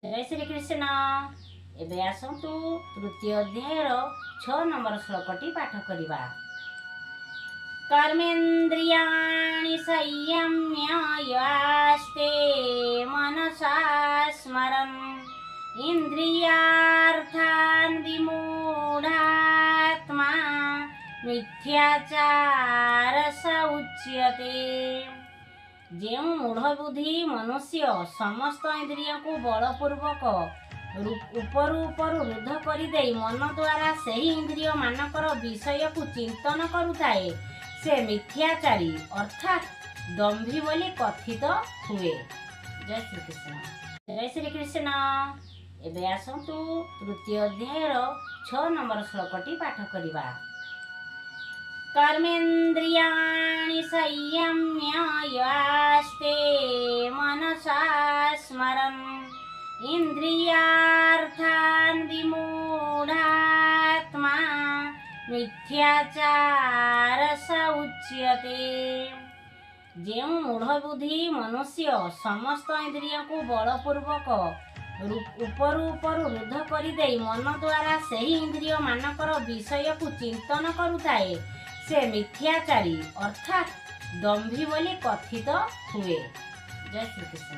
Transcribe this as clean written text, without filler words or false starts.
जय श्री कृष्ण। एबे आसतु तृतीय अध्यायर 6 नंबर श्लोकटी पाठ करिबा। कर्मेन्द्रियाणि संयम्य यास्ते मनसा स्मरन् इन्द्रियार्थान् विमूढात्मा मिथ्याचार स उच्यते। जो मूढ़ बुद्धि मनुष्य समस्त इंद्रिय को बलपूर्वक ऊपर रुद्ध करदे मन द्वारा सही इंद्रिय मानकर विषय को चिंतन करुए से मिथ्याचारी अर्थात दंभी बोली कथित हुए। जय श्री कृष्ण। जय श्री कृष्ण। एबे आसतु तृतीय अध्यायर 6 नंबर श्लोकटी पाठ करिबा। कर्मेन्द्रियाणि संयम्य यास्ते मनसा स्मरन् इन्द्रियार्थान् विमूढात्मा मिथ्याचार स उच्यते। जो मूढ़ बुद्धि मनुष्य समस्त इंद्रिय को बलपूर्वक ऊपर रुद्ध करदे मन द्वारा सही इंद्रिय मानकर विषय को चिंतन करुए से मिथ्याचारी अर्थात दंभी बोली कथित हुए। जय श्री कृष्ण।